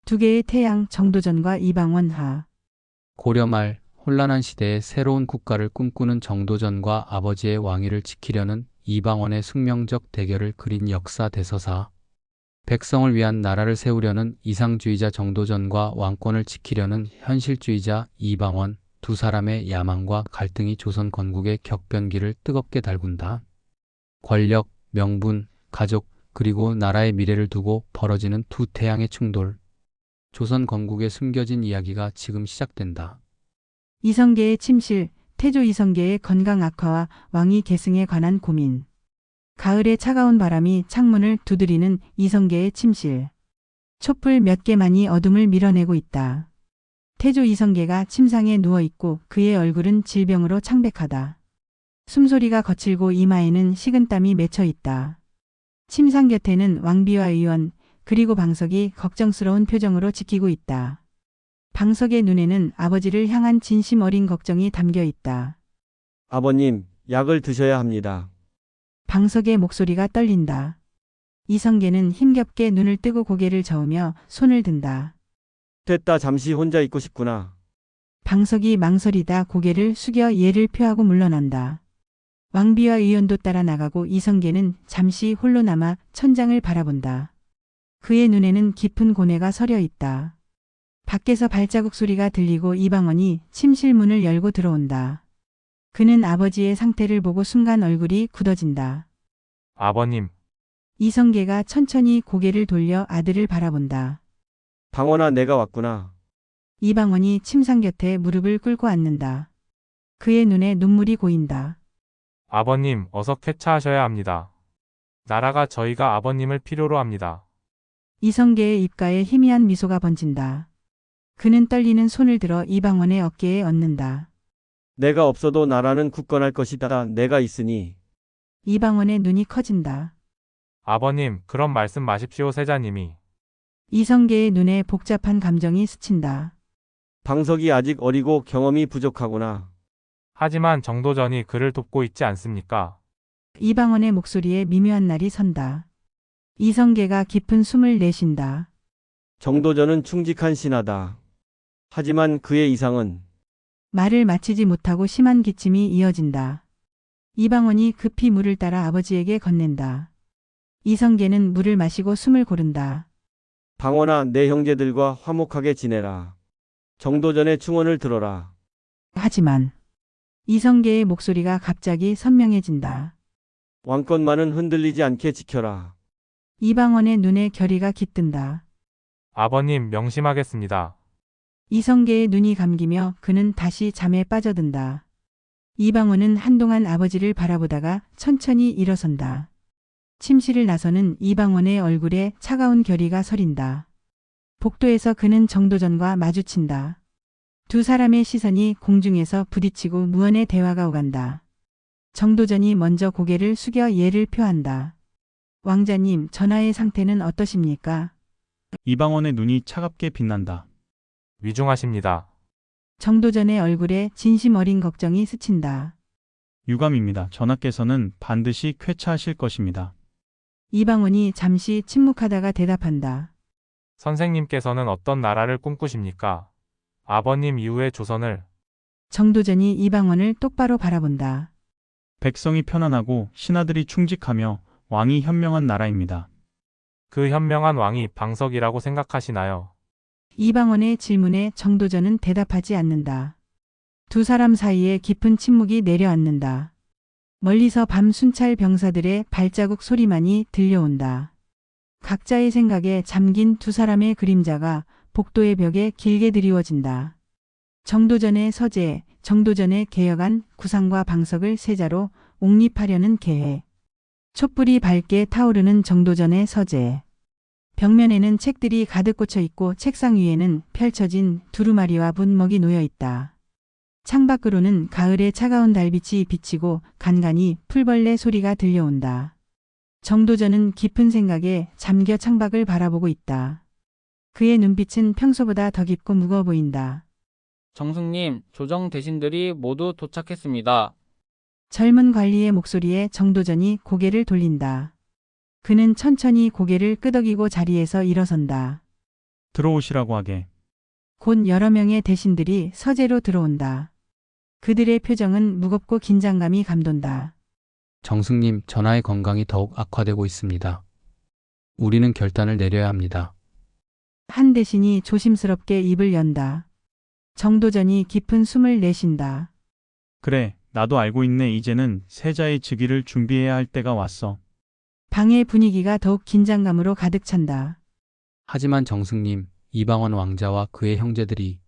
두 개의 태양 정도전과 이방원 하. 고려 말 혼란한 시대에 새로운 국가를 꿈꾸는 정도전과 아버지의 왕위를 지키려는 이방원의 숙명적 대결을 그린 역사 대서사. 백성을 위한 나라를 세우려는 이상주의자 정도전과 왕권을 지키려는 현실주의자 이방원, 두 사람의 야망과 갈등이 조선 건국의 격변기를 뜨겁게 달군다. 권력, 명분, 가족, 그리고 나라의 미래를 두고 벌어지는 두 태양의 충돌. 조선 건국에 숨겨진 이야기가 지금 시작된다. 이성계의 침실, 태조 이성계의 건강 악화와 왕위 계승에 관한 고민. 가을의 차가운 바람이 창문을 두드리는 이성계의 침실. 촛불 몇 개만이 어둠을 밀어내고 있다. 태조 이성계가 침상에 누워있고 그의 얼굴은 질병으로 창백하다. 숨소리가 거칠고 이마에는 식은땀이 맺혀 있다. 침상 곁에는 왕비와 의원, 그리고 방석이 걱정스러운 표정으로 지키고 있다. 방석의 눈에는 아버지를 향한 진심 어린 걱정이 담겨 있다. 아버님, 약을 드셔야 합니다. 방석의 목소리가 떨린다. 이성계는 힘겹게 눈을 뜨고 고개를 저으며 손을 든다. 됐다, 잠시 혼자 있고 싶구나. 방석이 망설이다 고개를 숙여 예를 표하고 물러난다. 왕비와 의원도 따라 나가고 이성계는 잠시 홀로 남아 천장을 바라본다. 그의 눈에는 깊은 고뇌가 서려 있다. 밖에서 발자국 소리가 들리고 이방원이 침실 문을 열고 들어온다. 그는 아버지의 상태를 보고 순간 얼굴이 굳어진다. 아버님, 이성계가 천천히 고개를 돌려 아들을 바라본다. 방원아, 내가 왔구나. 이방원이 침상 곁에 무릎을 꿇고 앉는다. 그의 눈에 눈물이 고인다. 아버님, 어서 쾌차하셔야 합니다. 나라가 저희가 아버님을 필요로 합니다. 이성계의 입가에 희미한 미소가 번진다. 그는 떨리는 손을 들어 이방원의 어깨에 얹는다. 내가 없어도 나라는 굳건할 것이다. 내가 있으니. 이방원의 눈이 커진다. 아버님, 그런 말씀 마십시오, 세자님이. 이성계의 눈에 복잡한 감정이 스친다. 방석이 아직 어리고 경험이 부족하구나. 하지만 정도전이 그를 돕고 있지 않습니까? 이방원의 목소리에 미묘한 날이 선다. 이성계가 깊은 숨을 내쉰다. 정도전은 충직한 신하다. 하지만 그의 이상은 말을 마치지 못하고 심한 기침이 이어진다. 이방원이 급히 물을 따라 아버지에게 건넨다. 이성계는 물을 마시고 숨을 고른다. 방원아, 내 형제들과 화목하게 지내라. 정도전의 충언을 들어라. 하지만 이성계의 목소리가 갑자기 선명해진다. 왕권만은 흔들리지 않게 지켜라. 이방원의 눈에 결의가 깃든다. 아버님, 명심하겠습니다. 이성계의 눈이 감기며 그는 다시 잠에 빠져든다. 이방원은 한동안 아버지를 바라보다가 천천히 일어선다. 침실을 나서는 이방원의 얼굴에 차가운 결의가 서린다. 복도에서 그는 정도전과 마주친다. 두 사람의 시선이 공중에서 부딪히고 무언의 대화가 오간다. 정도전이 먼저 고개를 숙여 예를 표한다. 왕자님, 전하의 상태는 어떠십니까? 이방원의 눈이 차갑게 빛난다. 위중하십니다. 정도전의 얼굴에 진심 어린 걱정이 스친다. 유감입니다. 전하께서는 반드시 쾌차하실 것입니다. 이방원이 잠시 침묵하다가 대답한다. 선생님께서는 어떤 나라를 꿈꾸십니까? 아버님 이후의 조선을. 정도전이 이방원을 똑바로 바라본다. 백성이 편안하고 신하들이 충직하며 왕이 현명한 나라입니다. 그 현명한 왕이 방석이라고 생각하시나요? 이방원의 질문에 정도전은 대답하지 않는다. 두 사람 사이에 깊은 침묵이 내려앉는다. 멀리서 밤 순찰 병사들의 발자국 소리만이 들려온다. 각자의 생각에 잠긴 두 사람의 그림자가 복도의 벽에 길게 드리워진다. 정도전의 서재, 정도전의 개혁안 구상과 방석을 세자로 옹립하려는 계획. 촛불이 밝게 타오르는 정도전의 서재. 벽면에는 책들이 가득 꽂혀 있고 책상 위에는 펼쳐진 두루마리와 분먹이 놓여 있다. 창밖으로는 가을의 차가운 달빛이 비치고 간간이 풀벌레 소리가 들려온다. 정도전은 깊은 생각에 잠겨 창밖을 바라보고 있다. 그의 눈빛은 평소보다 더 깊고 무거워 보인다. 정승님, 조정 대신들이 모두 도착했습니다. 젊은 관리의 목소리에 정도전이 고개를 돌린다. 그는 천천히 고개를 끄덕이고 자리에서 일어선다. 들어오시라고 하게. 곧 여러 명의 대신들이 서재로 들어온다. 그들의 표정은 무겁고 긴장감이 감돈다. 정승님, 전하의 건강이 더욱 악화되고 있습니다. 우리는 결단을 내려야 합니다. 한 대신이 조심스럽게 입을 연다. 정도전이 깊은 숨을 내쉰다. 그래, 나도 알고 있네. 이제는 세자의 즉위를 준비해야 할 때가 왔어. 방의 분위기가 더욱 긴장감으로 가득 찬다. 하지만 정승님, 이방원 왕자와 그의 형제들이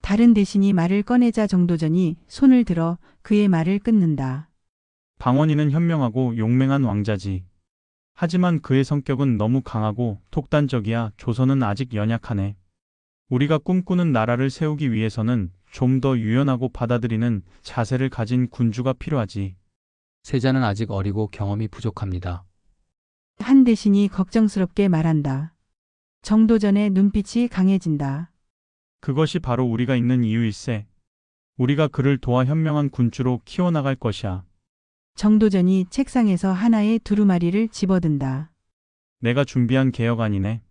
다른 대신이 말을 꺼내자 정도전이 손을 들어 그의 말을 끊는다. 방원이는 현명하고 용맹한 왕자지. 하지만 그의 성격은 너무 강하고 독단적이야. 조선은 아직 연약하네. 우리가 꿈꾸는 나라를 세우기 위해서는 좀 더 유연하고 받아들이는 자세를 가진 군주가 필요하지. 세자는 아직 어리고 경험이 부족합니다. 한 대신이 걱정스럽게 말한다. 정도전의 눈빛이 강해진다. 그것이 바로 우리가 있는 이유일세. 우리가 그를 도와 현명한 군주로 키워나갈 것이야. 정도전이 책상에서 하나의 두루마리를 집어든다. 내가 준비한 개혁안이네.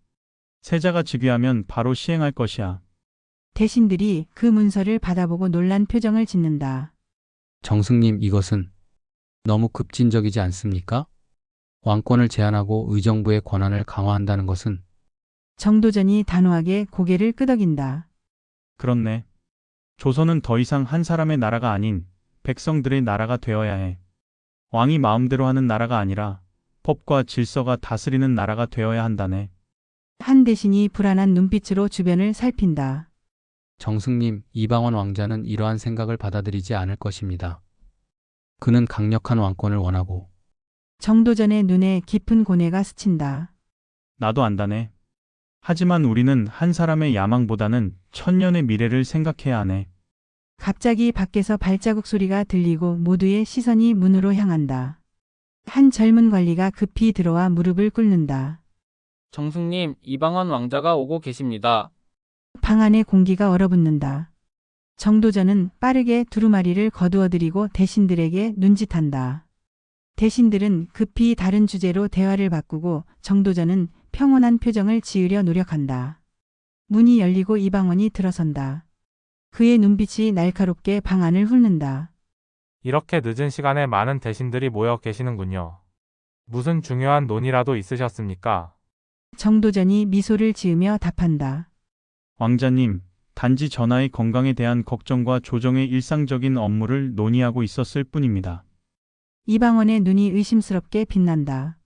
세자가 즉위하면 바로 시행할 것이야. 대신들이 그 문서를 받아보고 놀란 표정을 짓는다. 정승님, 이것은 너무 급진적이지 않습니까? 왕권을 제한하고 의정부의 권한을 강화한다는 것은 정도전이 단호하게 고개를 끄덕인다. 그렇네. 조선은 더 이상 한 사람의 나라가 아닌 백성들의 나라가 되어야 해. 왕이 마음대로 하는 나라가 아니라 법과 질서가 다스리는 나라가 되어야 한다네. 한 대신이 불안한 눈빛으로 주변을 살핀다. 정승님, 이방원 왕자는 이러한 생각을 받아들이지 않을 것입니다. 그는 강력한 왕권을 원하고 정도전의 눈에 깊은 고뇌가 스친다. 나도 안다네. 하지만 우리는 한 사람의 야망보다는 천년의 미래를 생각해야 하네. 갑자기 밖에서 발자국 소리가 들리고 모두의 시선이 문으로 향한다. 한 젊은 관리가 급히 들어와 무릎을 꿇는다. 정승님, 이방원 왕자가 오고 계십니다. 방 안의 공기가 얼어붙는다. 정도전은 빠르게 두루마리를 거두어들이고 대신들에게 눈짓한다. 대신들은 급히 다른 주제로 대화를 바꾸고 정도전은 평온한 표정을 지으려 노력한다. 문이 열리고 이방원이 들어선다. 그의 눈빛이 날카롭게 방 안을 훑는다. 이렇게 늦은 시간에 많은 대신들이 모여 계시는군요. 무슨 중요한 논의라도 있으셨습니까? 정도전이 미소를 지으며 답한다. 왕자님, 단지 전하의 건강에 대한 걱정과 조정의 일상적인 업무를 논의하고 있었을 뿐입니다. 이방원의 눈이 의심스럽게 빛난다.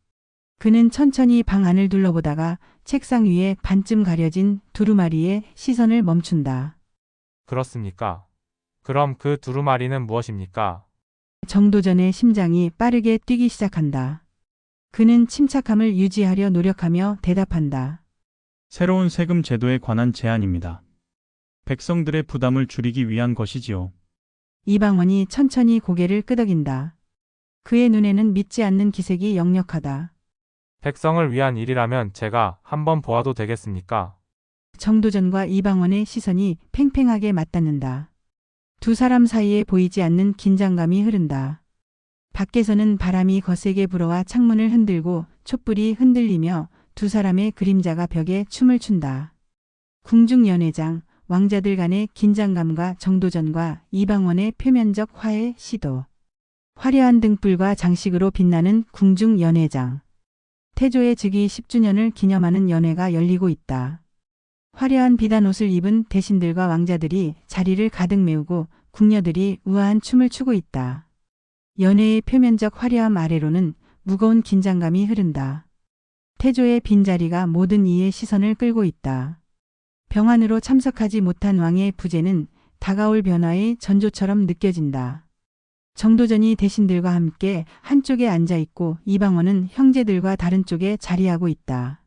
그는 천천히 방 안을 둘러보다가 책상 위에 반쯤 가려진 두루마리에 시선을 멈춘다. 그렇습니까? 그럼 그 두루마리는 무엇입니까? 정도전의 심장이 빠르게 뛰기 시작한다. 그는 침착함을 유지하려 노력하며 대답한다. 새로운 세금 제도에 관한 제안입니다. 백성들의 부담을 줄이기 위한 것이지요. 이방원이 천천히 고개를 끄덕인다. 그의 눈에는 믿지 않는 기색이 역력하다. 백성을 위한 일이라면 제가 한번 보아도 되겠습니까? 정도전과 이방원의 시선이 팽팽하게 맞닿는다. 두 사람 사이에 보이지 않는 긴장감이 흐른다. 밖에서는 바람이 거세게 불어와 창문을 흔들고 촛불이 흔들리며 두 사람의 그림자가 벽에 춤을 춘다. 궁중연회장, 왕자들 간의 긴장감과 정도전과 이방원의 표면적 화해 시도. 화려한 등불과 장식으로 빛나는 궁중연회장. 태조의 즉위 10주년을 기념하는 연회가 열리고 있다. 화려한 비단 옷을 입은 대신들과 왕자들이 자리를 가득 메우고 궁녀들이 우아한 춤을 추고 있다. 연회의 표면적 화려함 아래로는 무거운 긴장감이 흐른다. 태조의 빈자리가 모든 이의 시선을 끌고 있다. 병안으로 참석하지 못한 왕의 부재는 다가올 변화의 전조처럼 느껴진다. 정도전이 대신들과 함께 한쪽에 앉아 있고 이방원은 형제들과 다른 쪽에 자리하고 있다.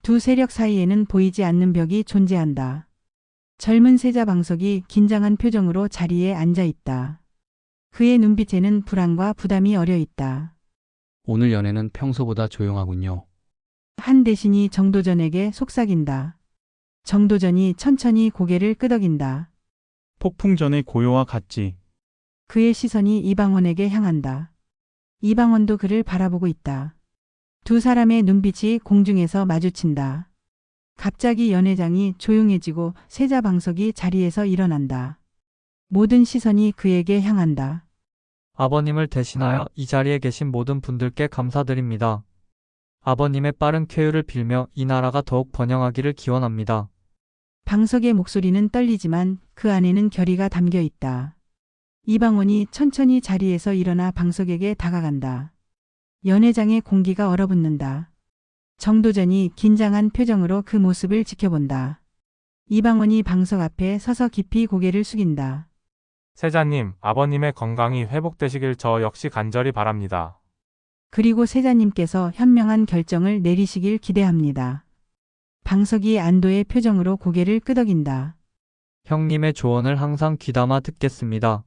두 세력 사이에는 보이지 않는 벽이 존재한다. 젊은 세자 방석이 긴장한 표정으로 자리에 앉아 있다. 그의 눈빛에는 불안과 부담이 어려 있다. 오늘 연애는 평소보다 조용하군요. 한 대신이 정도전에게 속삭인다. 정도전이 천천히 고개를 끄덕인다. 폭풍 전의 고요와 같지. 그의 시선이 이방원에게 향한다. 이방원도 그를 바라보고 있다. 두 사람의 눈빛이 공중에서 마주친다. 갑자기 연회장이 조용해지고 세자 방석이 자리에서 일어난다. 모든 시선이 그에게 향한다. 아버님을 대신하여 이 자리에 계신 모든 분들께 감사드립니다. 아버님의 빠른 쾌유를 빌며 이 나라가 더욱 번영하기를 기원합니다. 방석의 목소리는 떨리지만 그 안에는 결의가 담겨 있다. 이방원이 천천히 자리에서 일어나 방석에게 다가간다. 연회장의 공기가 얼어붙는다. 정도전이 긴장한 표정으로 그 모습을 지켜본다. 이방원이 방석 앞에 서서 깊이 고개를 숙인다. 세자님, 아버님의 건강이 회복되시길 저 역시 간절히 바랍니다. 그리고 세자님께서 현명한 결정을 내리시길 기대합니다. 방석이 안도의 표정으로 고개를 끄덕인다. 형님의 조언을 항상 귀담아 듣겠습니다.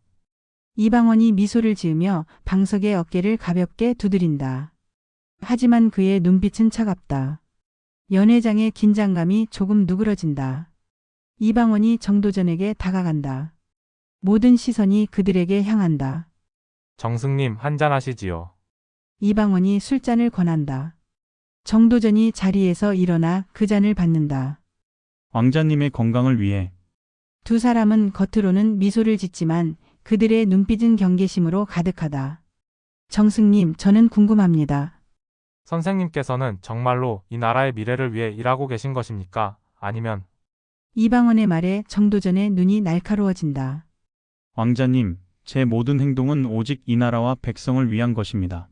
이방원이 미소를 지으며 방석의 어깨를 가볍게 두드린다. 하지만 그의 눈빛은 차갑다. 연회장의 긴장감이 조금 누그러진다. 이방원이 정도전에게 다가간다. 모든 시선이 그들에게 향한다. 정승님, 한잔하시지요. 이방원이 술잔을 권한다. 정도전이 자리에서 일어나 그 잔을 받는다. 왕자님의 건강을 위해. 두 사람은 겉으로는 미소를 짓지만 그들의 눈빛은 경계심으로 가득하다. 정승님, 저는 궁금합니다. 선생님께서는 정말로 이 나라의 미래를 위해 일하고 계신 것입니까? 아니면 이방원의 말에 정도전의 눈이 날카로워진다. 왕자님, 제 모든 행동은 오직 이 나라와 백성을 위한 것입니다.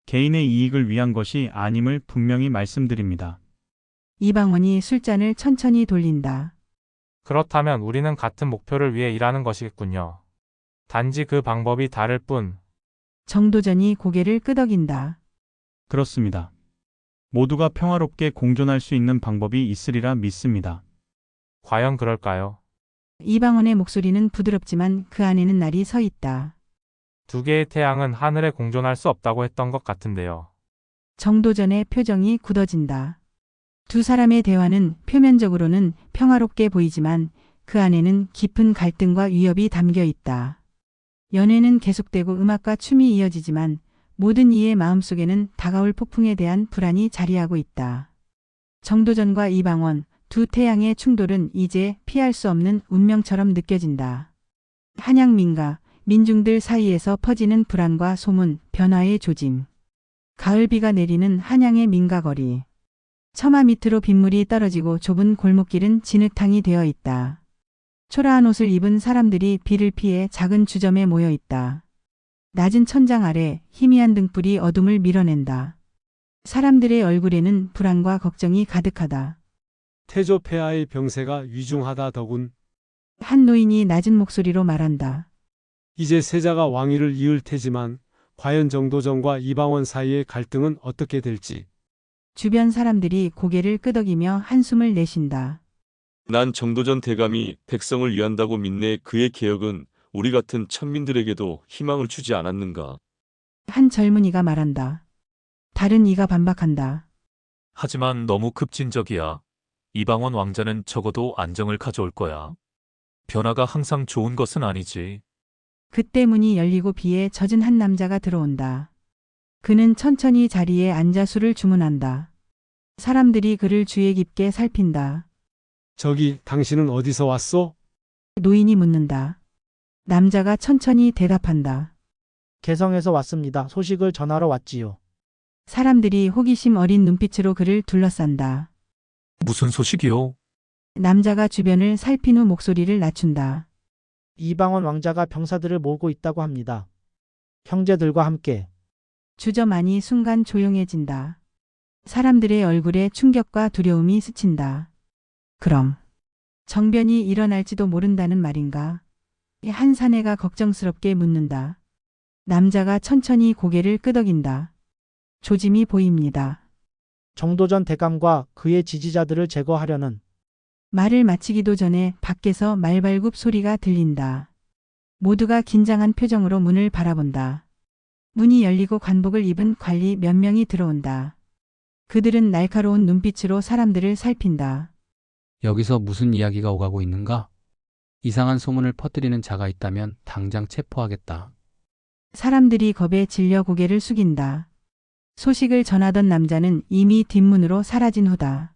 개인의 이익을 위한 것이 아님을 분명히 말씀드립니다. 이방원이 술잔을 천천히 돌린다. 그렇다면 우리는 같은 목표를 위해 일하는 것이겠군요. 단지 그 방법이 다를 뿐. 정도전이 고개를 끄덕인다. 그렇습니다. 모두가 평화롭게 공존할 수 있는 방법이 있으리라 믿습니다. 과연 그럴까요? 이방원의 목소리는 부드럽지만 그 안에는 날이 서 있다. 두 개의 태양은 하늘에 공존할 수 없다고 했던 것 같은데요. 정도전의 표정이 굳어진다. 두 사람의 대화는 표면적으로는 평화롭게 보이지만 그 안에는 깊은 갈등과 위협이 담겨 있다. 연회는 계속되고 음악과 춤이 이어지지만 모든 이의 마음속에는 다가올 폭풍에 대한 불안이 자리하고 있다. 정도전과 이방원, 두 태양의 충돌은 이제 피할 수 없는 운명처럼 느껴진다. 한양 민가, 민중들 사이에서 퍼지는 불안과 소문, 변화의 조짐. 가을비가 내리는 한양의 민가거리. 처마 밑으로 빗물이 떨어지고 좁은 골목길은 진흙탕이 되어 있다. 초라한 옷을 입은 사람들이 비를 피해 작은 주점에 모여 있다. 낮은 천장 아래 희미한 등불이 어둠을 밀어낸다. 사람들의 얼굴에는 불안과 걱정이 가득하다. 태조 폐하의 병세가 위중하다 더군 한 노인이 낮은 목소리로 말한다. 이제 세자가 왕위를 이을 테지만 과연 정도전과 이방원 사이의 갈등은 어떻게 될지. 주변 사람들이 고개를 끄덕이며 한숨을 내쉰다. 난 정도전 대감이 백성을 위한다고 믿네. 그의 개혁은 우리 같은 천민들에게도 희망을 주지 않았는가. 한 젊은이가 말한다. 다른 이가 반박한다. 하지만 너무 급진적이야. 이방원 왕자는 적어도 안정을 가져올 거야. 변화가 항상 좋은 것은 아니지. 그때 문이 열리고 비에 젖은 한 남자가 들어온다. 그는 천천히 자리에 앉아 술을 주문한다. 사람들이 그를 주의 깊게 살핀다. 저기 당신은 어디서 왔소? 노인이 묻는다. 남자가 천천히 대답한다. 개성에서 왔습니다. 소식을 전하러 왔지요. 사람들이 호기심 어린 눈빛으로 그를 둘러싼다. 무슨 소식이요? 남자가 주변을 살핀 후 목소리를 낮춘다. 이방원 왕자가 병사들을 모으고 있다고 합니다. 형제들과 함께. 주점 안이 순간 조용해진다. 사람들의 얼굴에 충격과 두려움이 스친다. 그럼 정변이 일어날지도 모른다는 말인가? 한 사내가 걱정스럽게 묻는다. 남자가 천천히 고개를 끄덕인다. 조짐이 보입니다. 정도전 대감과 그의 지지자들을 제거하려는. 말을 마치기도 전에 밖에서 말발굽 소리가 들린다. 모두가 긴장한 표정으로 문을 바라본다. 문이 열리고 관복을 입은 관리 몇 명이 들어온다. 그들은 날카로운 눈빛으로 사람들을 살핀다. 여기서 무슨 이야기가 오가고 있는가? 이상한 소문을 퍼뜨리는 자가 있다면 당장 체포하겠다. 사람들이 겁에 질려 고개를 숙인다. 소식을 전하던 남자는 이미 뒷문으로 사라진 후다.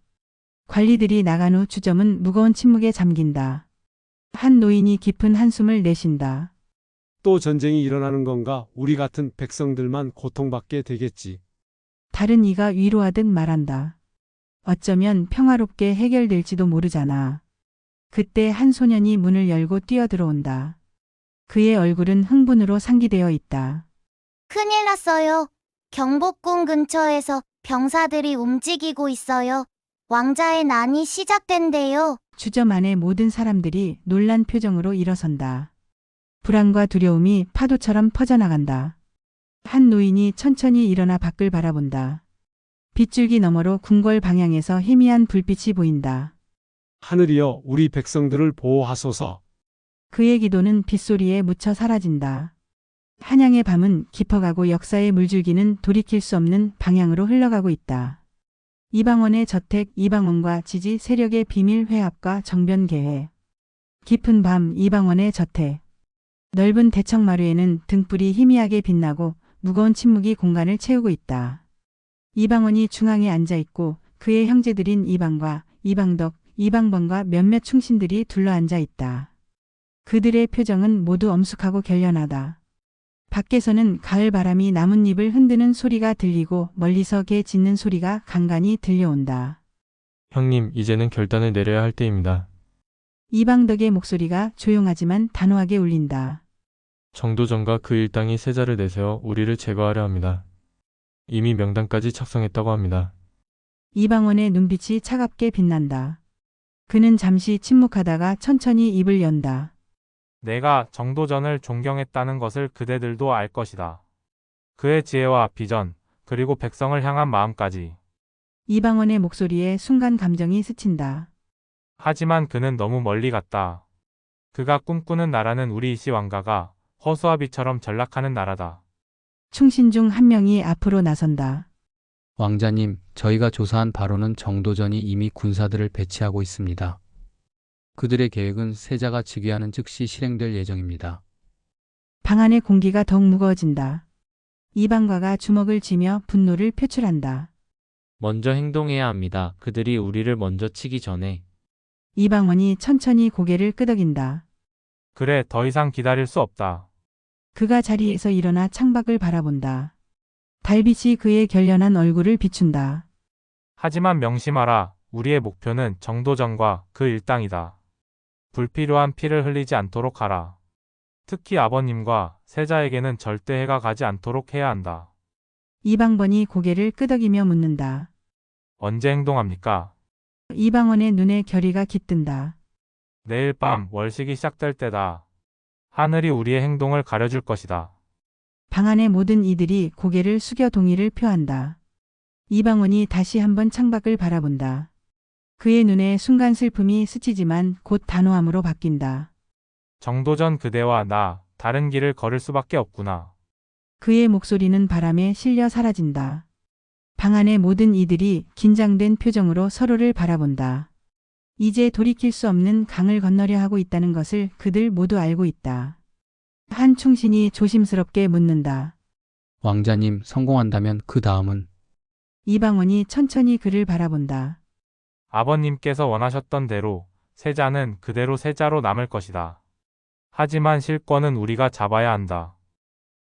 관리들이 나간 후 주점은 무거운 침묵에 잠긴다. 한 노인이 깊은 한숨을 내쉰다. 또 전쟁이 일어나는 건가? 우리 같은 백성들만 고통받게 되겠지. 다른 이가 위로하듯 말한다. 어쩌면 평화롭게 해결될지도 모르잖아. 그때 한 소년이 문을 열고 뛰어들어온다. 그의 얼굴은 흥분으로 상기되어 있다. 큰일 났어요. 경복궁 근처에서 병사들이 움직이고 있어요. 왕자의 난이 시작된대요. 주점 안의 모든 사람들이 놀란 표정으로 일어선다. 불안과 두려움이 파도처럼 퍼져나간다. 한 노인이 천천히 일어나 밖을 바라본다. 빗줄기 너머로 궁궐 방향에서 희미한 불빛이 보인다. 하늘이여, 우리 백성들을 보호하소서. 그의 기도는 빗소리에 묻혀 사라진다. 한양의 밤은 깊어가고 역사의 물줄기는 돌이킬 수 없는 방향으로 흘러가고 있다. 이방원의 저택, 이방원과 지지 세력의 비밀 회합과 정변 계획. 깊은 밤 이방원의 저택. 넓은 대청마루에는 등불이 희미하게 빛나고 무거운 침묵이 공간을 채우고 있다. 이방원이 중앙에 앉아 있고 그의 형제들인 이방과 이방덕, 이방번과 몇몇 충신들이 둘러앉아 있다. 그들의 표정은 모두 엄숙하고 결연하다. 밖에서는 가을 바람이 나뭇잎을 흔드는 소리가 들리고 멀리서 개 짖는 소리가 간간히 들려온다. 형님, 이제는 결단을 내려야 할 때입니다. 이방덕의 목소리가 조용하지만 단호하게 울린다. 정도전과 그 일당이 세자를 내세워 우리를 제거하려 합니다. 이미 명단까지 작성했다고 합니다. 이방원의 눈빛이 차갑게 빛난다. 그는 잠시 침묵하다가 천천히 입을 연다. 내가 정도전을 존경했다는 것을 그대들도 알 것이다. 그의 지혜와 비전, 그리고 백성을 향한 마음까지. 이방원의 목소리에 순간 감정이 스친다. 하지만 그는 너무 멀리 갔다. 그가 꿈꾸는 나라는 우리 이씨 왕가가 허수아비처럼 전락하는 나라다. 충신 중 한 명이 앞으로 나선다. 왕자님, 저희가 조사한 바로는 정도전이 이미 군사들을 배치하고 있습니다. 그들의 계획은 세자가 즉위하는 즉시 실행될 예정입니다. 방 안의 공기가 더욱 무거워진다. 이방과가 주먹을 쥐며 분노를 표출한다. 먼저 행동해야 합니다. 그들이 우리를 먼저 치기 전에. 이방원이 천천히 고개를 끄덕인다. 그래, 더 이상 기다릴 수 없다. 그가 자리에서 일어나 창밖을 바라본다. 달빛이 그의 결연한 얼굴을 비춘다. 하지만 명심하라. 우리의 목표는 정도전과 그 일당이다. 불필요한 피를 흘리지 않도록 하라. 특히 아버님과 세자에게는 절대 해가 가지 않도록 해야 한다. 이방번이 고개를 끄덕이며 묻는다. 언제 행동합니까? 이방원의 눈에 결의가 깃든다. 내일 밤 월식이 시작될 때다. 하늘이 우리의 행동을 가려줄 것이다. 방 안의 모든 이들이 고개를 숙여 동의를 표한다. 이방원이 다시 한번 창밖을 바라본다. 그의 눈에 순간 슬픔이 스치지만 곧 단호함으로 바뀐다. 정도전 그대와 나 다른 길을 걸을 수밖에 없구나. 그의 목소리는 바람에 실려 사라진다. 방 안의 모든 이들이 긴장된 표정으로 서로를 바라본다. 이제 돌이킬 수 없는 강을 건너려 하고 있다는 것을 그들 모두 알고 있다. 한 충신이 조심스럽게 묻는다. 왕자님, 성공한다면 그 다음은? 이방원이 천천히 그를 바라본다. 아버님께서 원하셨던 대로 세자는 그대로 세자로 남을 것이다. 하지만 실권은 우리가 잡아야 한다.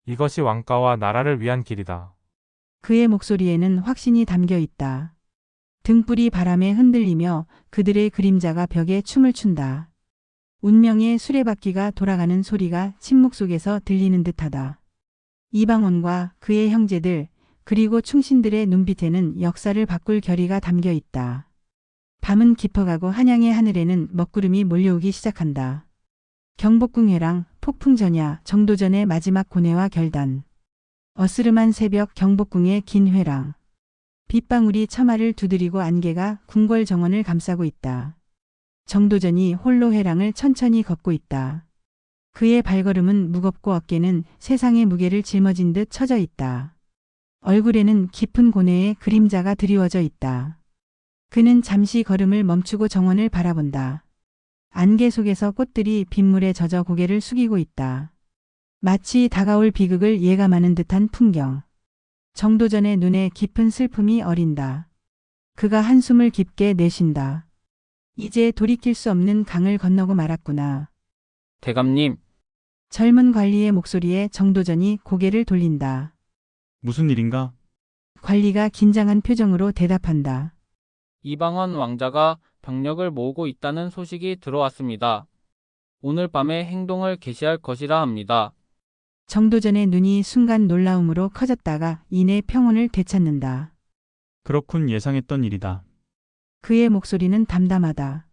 이것이 왕가와 나라를 위한 길이다. 그의 목소리에는 확신이 담겨 있다. 등불이 바람에 흔들리며 그들의 그림자가 벽에 춤을 춘다. 운명의 수레바퀴가 돌아가는 소리가 침묵 속에서 들리는 듯하다. 이방원과 그의 형제들 그리고 충신들의 눈빛에는 역사를 바꿀 결의가 담겨 있다. 밤은 깊어가고 한양의 하늘에는 먹구름이 몰려오기 시작한다. 경복궁 회랑, 폭풍전야, 정도전의 마지막 고뇌와 결단. 어스름한 새벽 경복궁의 긴 회랑. 빗방울이 처마를 두드리고 안개가 궁궐 정원을 감싸고 있다. 정도전이 홀로 회랑을 천천히 걷고 있다. 그의 발걸음은 무겁고 어깨는 세상의 무게를 짊어진 듯 처져 있다. 얼굴에는 깊은 고뇌의 그림자가 드리워져 있다. 그는 잠시 걸음을 멈추고 정원을 바라본다. 안개 속에서 꽃들이 빗물에 젖어 고개를 숙이고 있다. 마치 다가올 비극을 예감하는 듯한 풍경. 정도전의 눈에 깊은 슬픔이 어린다. 그가 한숨을 깊게 내쉰다. 이제 돌이킬 수 없는 강을 건너고 말았구나. 대감님, 젊은 관리의 목소리에 정도전이 고개를 돌린다. 무슨 일인가? 관리가 긴장한 표정으로 대답한다. 이방원 왕자가 병력을 모으고 있다는 소식이 들어왔습니다. 오늘 밤에 행동을 개시할 것이라 합니다. 정도전의 눈이 순간 놀라움으로 커졌다가 이내 평온을 되찾는다. 그렇군, 예상했던 일이다. 그의 목소리는 담담하다.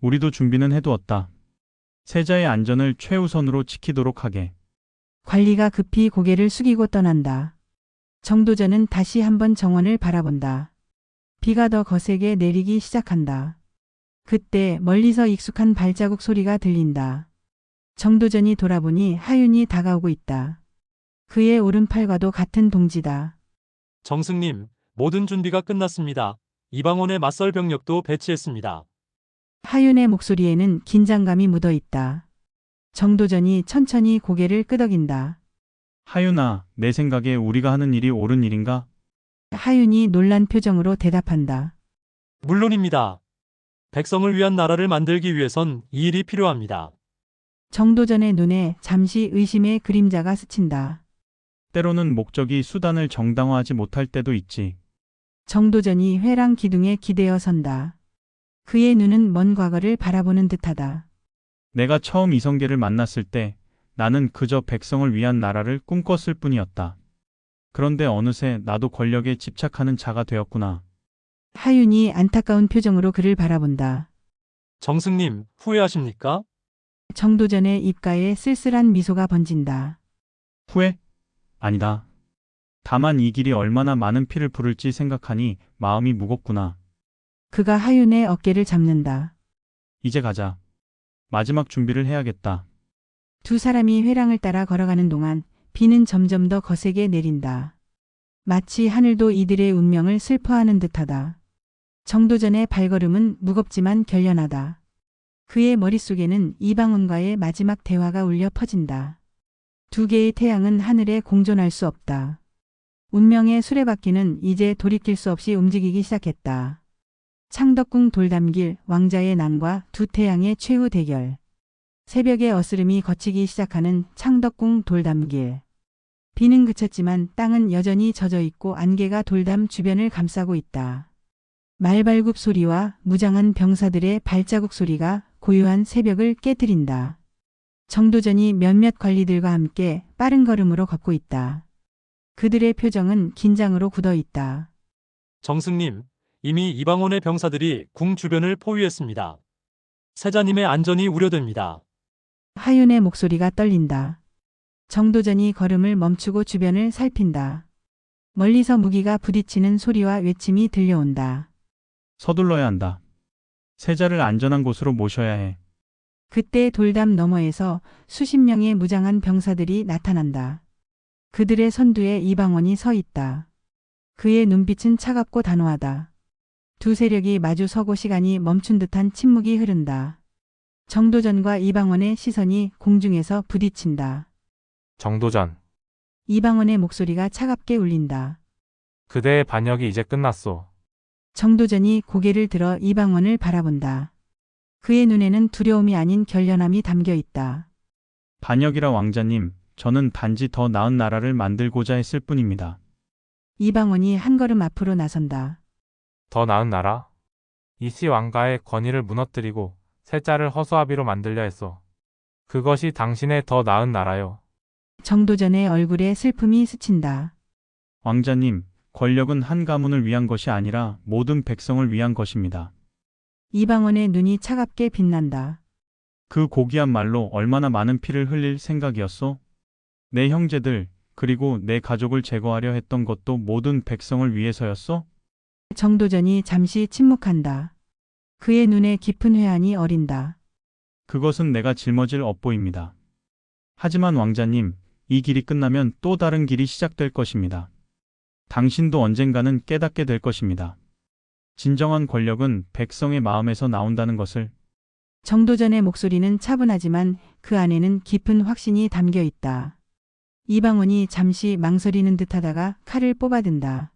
우리도 준비는 해두었다. 세자의 안전을 최우선으로 지키도록 하게. 관리가 급히 고개를 숙이고 떠난다. 정도전은 다시 한번 정원을 바라본다. 비가 더 거세게 내리기 시작한다. 그때 멀리서 익숙한 발자국 소리가 들린다. 정도전이 돌아보니 하윤이 다가오고 있다. 그의 오른팔과도 같은 동지다. 정승님, 모든 준비가 끝났습니다. 이방원의 맞설 병력도 배치했습니다. 하윤의 목소리에는 긴장감이 묻어 있다. 정도전이 천천히 고개를 끄덕인다. 하윤아, 내 생각에 우리가 하는 일이 옳은 일인가? 하윤이 놀란 표정으로 대답한다. 물론입니다. 백성을 위한 나라를 만들기 위해선 이 일이 필요합니다. 정도전의 눈에 잠시 의심의 그림자가 스친다. 때로는 목적이 수단을 정당화하지 못할 때도 있지. 정도전이 회랑 기둥에 기대어 선다. 그의 눈은 먼 과거를 바라보는 듯하다. 내가 처음 이성계를 만났을 때 나는 그저 백성을 위한 나라를 꿈꿨을 뿐이었다. 그런데 어느새 나도 권력에 집착하는 자가 되었구나. 하윤이 안타까운 표정으로 그를 바라본다. 정승님, 후회하십니까? 정도전의 입가에 쓸쓸한 미소가 번진다. 후회? 아니다. 다만 이 길이 얼마나 많은 피를 부를지 생각하니 마음이 무겁구나. 그가 하윤의 어깨를 잡는다. 이제 가자. 마지막 준비를 해야겠다. 두 사람이 회랑을 따라 걸어가는 동안 비는 점점 더 거세게 내린다. 마치 하늘도 이들의 운명을 슬퍼하는 듯하다. 정도전의 발걸음은 무겁지만 결연하다. 그의 머릿속에는 이방원과의 마지막 대화가 울려 퍼진다. 두 개의 태양은 하늘에 공존할 수 없다. 운명의 수레바퀴는 이제 돌이킬 수 없이 움직이기 시작했다. 창덕궁 돌담길 왕자의 난과 두 태양의 최후 대결. 새벽의 어스름이 걷히기 시작하는 창덕궁 돌담길. 비는 그쳤지만 땅은 여전히 젖어 있고 안개가 돌담 주변을 감싸고 있다. 말발굽 소리와 무장한 병사들의 발자국 소리가 고요한 새벽을 깨뜨린다. 정도전이 몇몇 관리들과 함께 빠른 걸음으로 걷고 있다. 그들의 표정은 긴장으로 굳어 있다. 정승님, 이미 이방원의 병사들이 궁 주변을 포위했습니다. 세자님의 안전이 우려됩니다. 하윤의 목소리가 떨린다. 정도전이 걸음을 멈추고 주변을 살핀다. 멀리서 무기가 부딪히는 소리와 외침이 들려온다. 서둘러야 한다. 세자를 안전한 곳으로 모셔야 해. 그때 돌담 너머에서 수십 명의 무장한 병사들이 나타난다. 그들의 선두에 이방원이 서 있다. 그의 눈빛은 차갑고 단호하다. 두 세력이 마주 서고 시간이 멈춘 듯한 침묵이 흐른다. 정도전과 이방원의 시선이 공중에서 부딪힌다. 정도전, 이방원의 목소리가 차갑게 울린다. 그대의 반역이 이제 끝났소. 정도전이 고개를 들어 이방원을 바라본다. 그의 눈에는 두려움이 아닌 결연함이 담겨 있다. 반역이라 왕자님, 저는 단지 더 나은 나라를 만들고자 했을 뿐입니다. 이방원이 한 걸음 앞으로 나선다. 더 나은 나라? 이씨 왕가의 권위를 무너뜨리고 세자를 허수아비로 만들려 했소. 그것이 당신의 더 나은 나라요. 정도전의 얼굴에 슬픔이 스친다. 왕자님, 권력은 한 가문을 위한 것이 아니라 모든 백성을 위한 것입니다. 이방원의 눈이 차갑게 빛난다. 그 고귀한 말로 얼마나 많은 피를 흘릴 생각이었소? 내 형제들, 그리고 내 가족을 제거하려 했던 것도 모든 백성을 위해서였소? 정도전이 잠시 침묵한다. 그의 눈에 깊은 회한이 어린다. 그것은 내가 짊어질 업보입니다. 하지만 왕자님, 이 길이 끝나면 또 다른 길이 시작될 것입니다. 당신도 언젠가는 깨닫게 될 것입니다. 진정한 권력은 백성의 마음에서 나온다는 것을. 정도전의 목소리는 차분하지만 그 안에는 깊은 확신이 담겨 있다. 이방원이 잠시 망설이는 듯하다가 칼을 뽑아든다.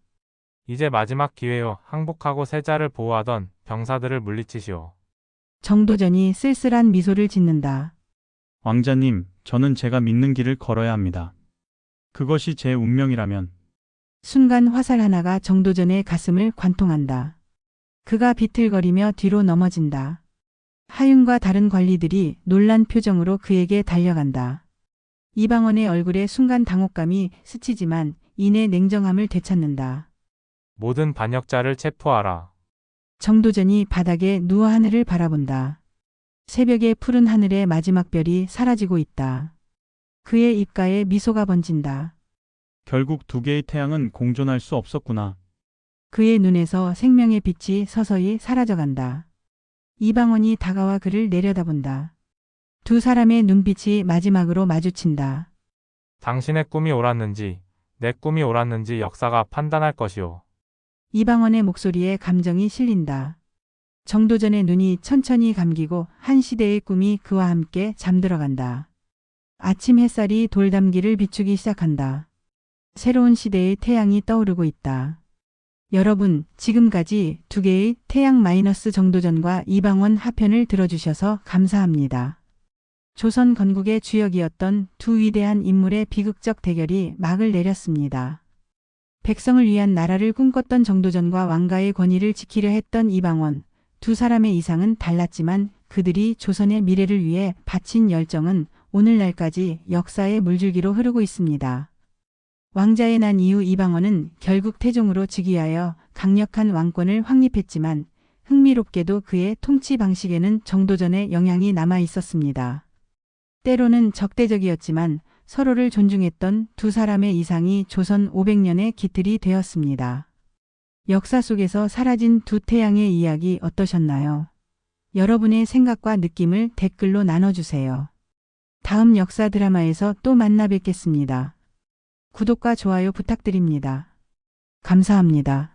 이제 마지막 기회요. 항복하고 세자를 보호하던 병사들을 물리치시오. 정도전이 쓸쓸한 미소를 짓는다. 왕자님, 저는 제가 믿는 길을 걸어야 합니다. 그것이 제 운명이라면. 순간 화살 하나가 정도전의 가슴을 관통한다. 그가 비틀거리며 뒤로 넘어진다. 하윤과 다른 관리들이 놀란 표정으로 그에게 달려간다. 이방원의 얼굴에 순간 당혹감이 스치지만 이내 냉정함을 되찾는다. 모든 반역자를 체포하라. 정도전이 바닥에 누워 하늘을 바라본다. 새벽의 푸른 하늘에 마지막 별이 사라지고 있다. 그의 입가에 미소가 번진다. 결국 두 개의 태양은 공존할 수 없었구나. 그의 눈에서 생명의 빛이 서서히 사라져간다. 이방원이 다가와 그를 내려다본다. 두 사람의 눈빛이 마지막으로 마주친다. 당신의 꿈이 옳았는지 내 꿈이 옳았는지 역사가 판단할 것이오. 이방원의 목소리에 감정이 실린다. 정도전의 눈이 천천히 감기고 한 시대의 꿈이 그와 함께 잠들어간다. 아침 햇살이 돌담길을 비추기 시작한다. 새로운 시대의 태양이 떠오르고 있다. 여러분, 지금까지 두 개의 태양 마이너스 정도전과 이방원 하편을 들어주셔서 감사합니다. 조선 건국의 주역이었던 두 위대한 인물의 비극적 대결이 막을 내렸습니다. 백성을 위한 나라를 꿈꿨던 정도전과 왕가의 권위를 지키려 했던 이방원, 두 사람의 이상은 달랐지만 그들이 조선의 미래를 위해 바친 열정은 오늘날까지 역사의 물줄기로 흐르고 있습니다. 왕자의 난 이후 이방원은 결국 태종으로 즉위하여 강력한 왕권을 확립했지만 흥미롭게도 그의 통치 방식에는 정도전의 영향이 남아 있었습니다. 때로는 적대적이었지만 서로를 존중했던 두 사람의 이상이 조선 500년의 기틀이 되었습니다. 역사 속에서 사라진 두 태양의 이야기 어떠셨나요? 여러분의 생각과 느낌을 댓글로 나눠주세요. 다음 역사 드라마에서 또 만나 뵙겠습니다. 구독과 좋아요 부탁드립니다. 감사합니다.